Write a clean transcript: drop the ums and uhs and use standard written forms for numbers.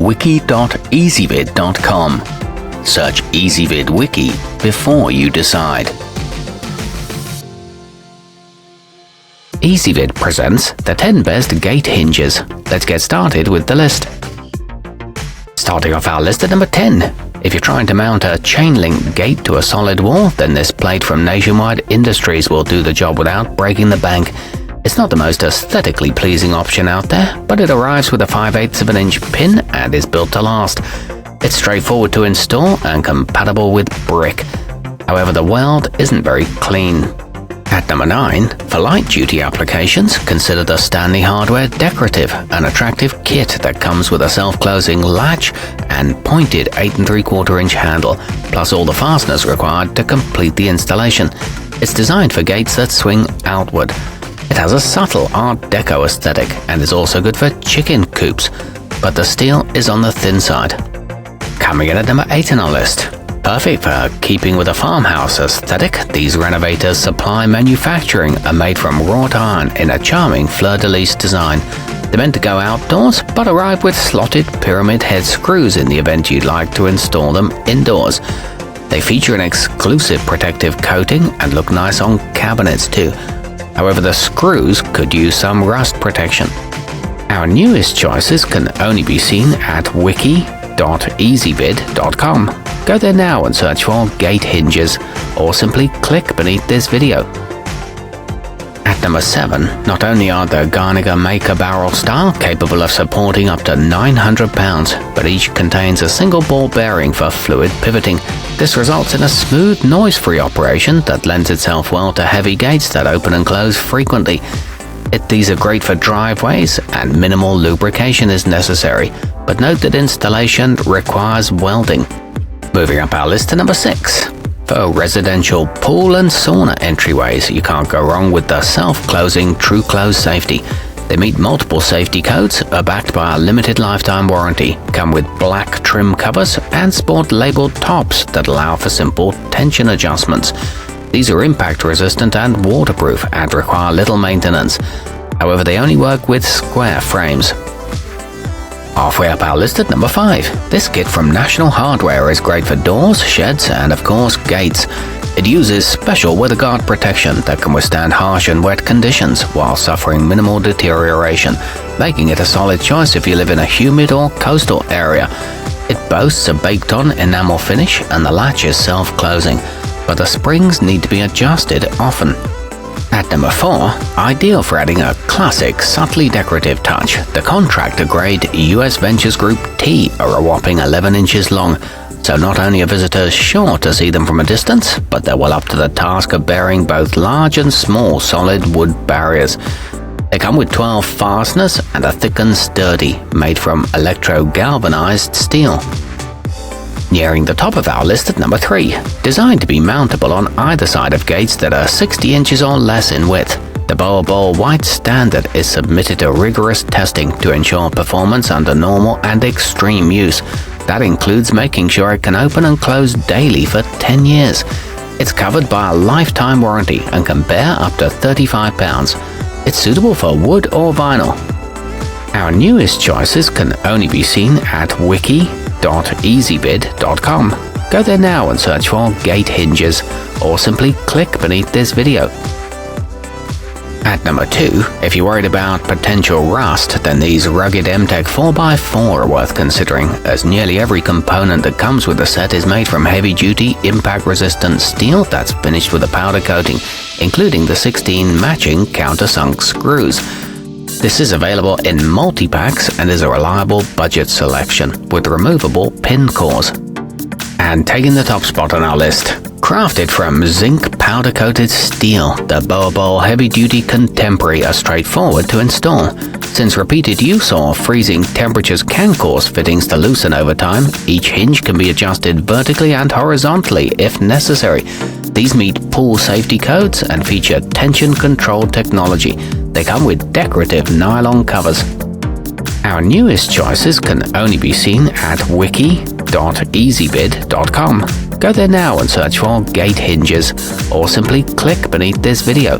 wiki.ezvid.com. Search Ezvid Wiki before you decide. Ezvid presents the 10 best gate hinges. Let's get started with the list. Starting off our list at number 10. If you're trying to mount a chain link gate to a solid wall, then this plate from Nationwide Industries will do the job without breaking the bank. It's not the most aesthetically pleasing option out there, but it arrives with a 5/8 of an inch pin and is built to last. It's straightforward to install and compatible with brick. However, the weld isn't very clean. At number 9, for light-duty applications, consider the Stanley Hardware Decorative, an attractive kit that comes with a self-closing latch and pointed 8 3/4 inch handle, plus all the fasteners required to complete the installation. It's designed for gates that swing outward. It has a subtle Art Deco aesthetic and is also good for chicken coops, but the steel is on the thin side. Coming in at number 8 on our list. Perfect for keeping with a farmhouse aesthetic, these Renovators Supply Manufacturing are made from wrought iron in a charming fleur-de-lis design. They're meant to go outdoors, but arrive with slotted pyramid head screws in the event you'd like to install them indoors. They feature an exclusive protective coating and look nice on cabinets too. However, the screws could use some rust protection. Our newest choices can only be seen at wiki.ezvid.com. Go there now and search for gate hinges, or simply click beneath this video. At number 7, not only are the Garniger Maker barrel style capable of supporting up to 900 pounds, but each contains a single ball bearing for fluid pivoting. This results in a smooth, noise-free operation that lends itself well to heavy gates that open and close frequently. These are great for driveways and minimal lubrication is necessary, but note that installation requires welding. Moving up our list to number 6. For residential pool and sauna entryways, you can't go wrong with the self-closing True Close Safety. They meet multiple safety codes, are backed by a limited lifetime warranty, come with black trim covers, and sport labeled tops that allow for simple tension adjustments. These are impact resistant and waterproof and require little maintenance. However, they only work with square frames. Halfway up our list at number 5. This kit from National Hardware is great for doors, sheds, and of course gates. It uses special WeatherGuard protection that can withstand harsh and wet conditions while suffering minimal deterioration, making it a solid choice if you live in a humid or coastal area. It boasts a baked-on enamel finish and the latch is self-closing, but the springs need to be adjusted often. At number 4, ideal for adding a classic, subtly decorative touch, the contractor-grade US Ventures Group T are a whopping 11 inches long, so not only are visitors sure to see them from a distance, but they're well up to the task of bearing both large and small solid wood barriers. They come with 12 fasteners and are thick and sturdy, made from electro-galvanized steel. Nearing the top of our list at number 3, designed to be mountable on either side of gates that are 60 inches or less in width. The Boaball White Standard is submitted to rigorous testing to ensure performance under normal and extreme use. That includes making sure it can open and close daily for 10 years. It's covered by a lifetime warranty and can bear up to 35 pounds. It's suitable for wood or vinyl. Our newest choices can only be seen at wiki.ezvid.com. Go there now and search for gate hinges, or simply click beneath this video. At number 2, if you're worried about potential rust, then these rugged MTech 4x4 are worth considering, as nearly every component that comes with the set is made from heavy-duty, impact-resistant steel that's finished with a powder coating, including the 16 matching countersunk screws. This is available in multi-packs and is a reliable budget selection with removable pin cores. And taking the top spot on our list, crafted from zinc powder-coated steel, the Boaball Heavy-Duty Contemporary are straightforward to install. Since repeated use or freezing temperatures can cause fittings to loosen over time, each hinge can be adjusted vertically and horizontally if necessary. These meet pool safety codes and feature tension-control technology. They come with decorative nylon covers. Our newest choices can only be seen at wiki.ezvid.com. Go there now and search for gate hinges, or simply click beneath this video.